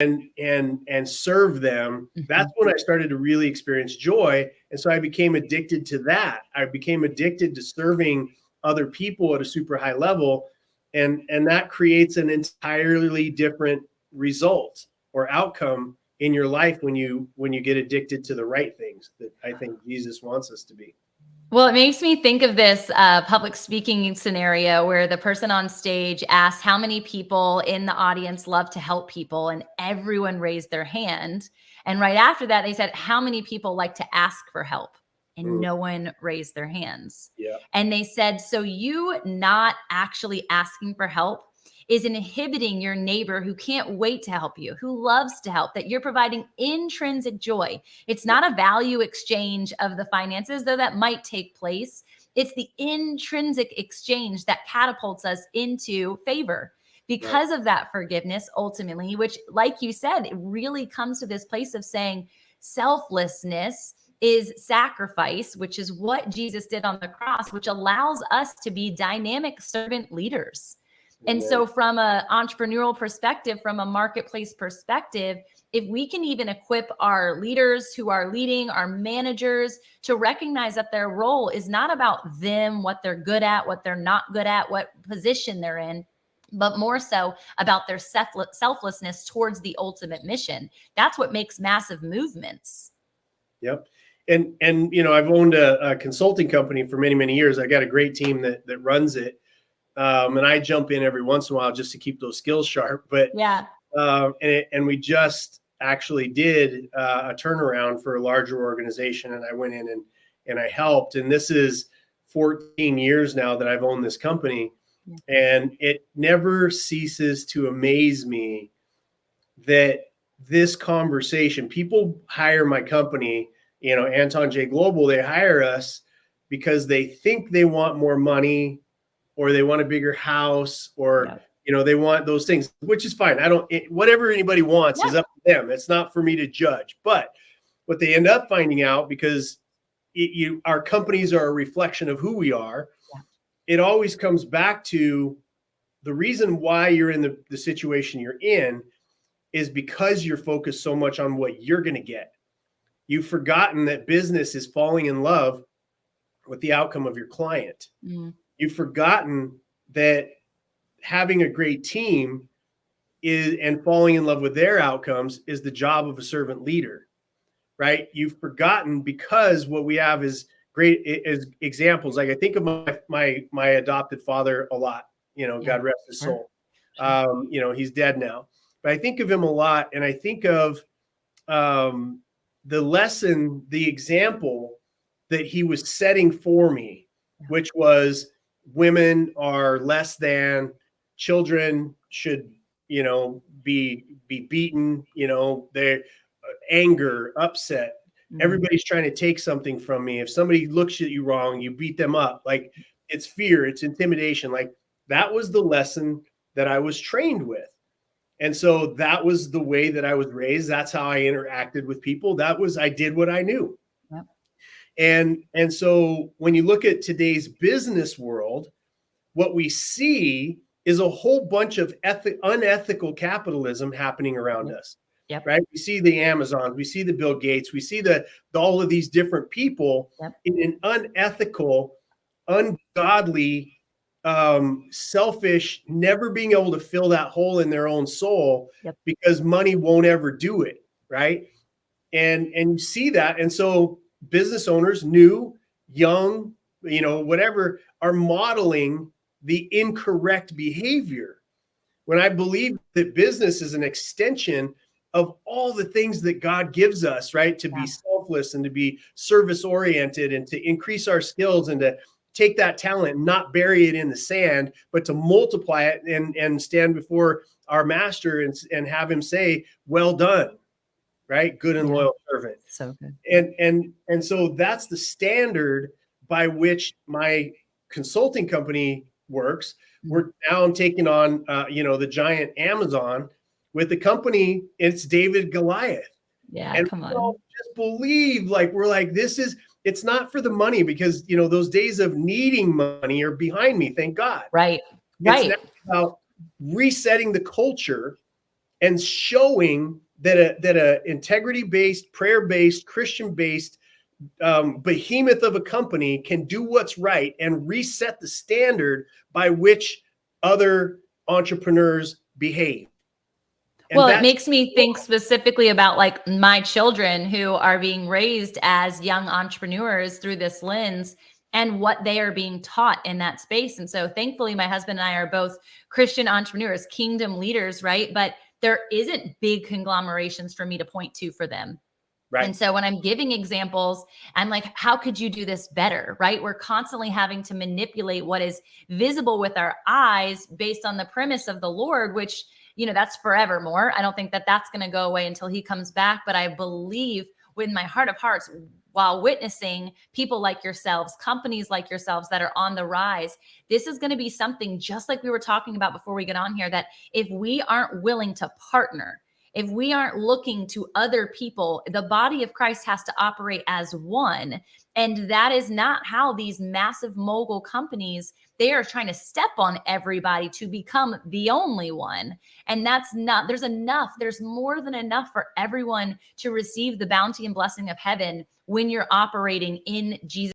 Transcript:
and serve them, that's when I started to really experience joy. And so I became addicted to that. I became addicted to serving other people at a super high level. And that creates an entirely different result or outcome in your life when you get addicted to the right things that I think Jesus wants us to be. Well, it makes me think of this public speaking scenario where the person on stage asks how many people in the audience love to help people, and everyone raised their hand. And right after that, they said, how many people like to ask for help? And no one raised their hands. Yeah. And they said, so you not actually asking for help is inhibiting your neighbor who can't wait to help you, who loves to help, that you're providing intrinsic joy. It's not a value exchange of the finances, though that might take place. It's the intrinsic exchange that catapults us into favor because of that forgiveness, ultimately, which, like you said, it really comes to this place of saying selflessness is sacrifice, which is what Jesus did on the cross, which allows us to be dynamic servant leaders. And so from an entrepreneurial perspective, from a marketplace perspective, if we can even equip our leaders who are leading, our managers, to recognize that their role is not about them, what they're good at, what they're not good at, what position they're in, but more so about their selflessness towards the ultimate mission. That's what makes massive movements. Yep. And I've owned a consulting company for many, many years. I got a great team that runs it. And I jump in every once in a while just to keep those skills sharp. But yeah, and we just actually did a turnaround for a larger organization, and I went in and I helped. And this is 14 years now that I've owned this company, and it never ceases to amaze me that this conversation, people hire my company, Anton Jae Global, they hire us because they think they want more money, or they want a bigger house, or, they want those things, which is fine. Whatever anybody wants is up to them. It's not for me to judge. But what they end up finding out, because our companies are a reflection of who we are, it always comes back to the reason why you're in the situation you're in is because you're focused so much on what you're going to get. You've forgotten that business is falling in love with the outcome of your client. You've forgotten that having a great team and falling in love with their outcomes is the job of a servant leader, right? You've forgotten, because what we have is great examples. Like, I think of my adopted father a lot, God rest his soul. He's dead now, but I think of him a lot. And I think of the lesson, the example that he was setting for me, which was, women are less than, children should, be beaten, their anger, upset. Everybody's trying to take something from me. If somebody looks at you wrong, you beat them up. Like, it's fear, it's intimidation. Like, that was the lesson that I was trained with. And so that was the way that I was raised. That's how I interacted with people. I did what I knew. And so when you look at today's business world, what we see is a whole bunch of unethical capitalism happening around us. Right? We see the Amazons, we see the Bill Gates, we see all of these different people in an unethical, ungodly, selfish, never being able to fill that hole in their own soul because money won't ever do it. Right? And you see that. And so business owners, new, young, whatever, are modeling the incorrect behavior. When I believe that business is an extension of all the things that God gives us, right? To be selfless and to be service oriented and to increase our skills and to take that talent and not bury it in the sand, but to multiply it and stand before our master and have him say, well done. Right? Good and loyal servant. So good. And so that's the standard by which my consulting company works. I'm taking on, the giant Amazon with the company. It's David Goliath. Yeah. And come on. Just believe, it's not for the money, because, those days of needing money are behind me. Thank God. Right. It's now about resetting the culture and showing that a integrity-based, prayer-based, Christian-based behemoth of a company can do what's right and reset the standard by which other entrepreneurs behave. And well, it makes me think specifically about like my children who are being raised as young entrepreneurs through this lens and what they are being taught in that space. And so thankfully, my husband and I are both Christian entrepreneurs, kingdom leaders, right? But there isn't big conglomerations for me to point to for them. right. And so when I'm giving examples, I'm like, how could you do this better? Right? We're constantly having to manipulate what is visible with our eyes based on the premise of the Lord, which, you know, that's forevermore. I don't think that that's going to go away until he comes back. But I believe with my heart of hearts, while witnessing people like yourselves, companies like yourselves that are on the rise, this is going to be something just like we were talking about before we get on here, that if we aren't willing to partner, if we aren't looking to other people, the body of Christ has to operate as one. And that is not how these massive mogul companies, they are trying to step on everybody to become the only one. And that's not, there's more than enough for everyone to receive the bounty and blessing of heaven when you're operating in Jesus.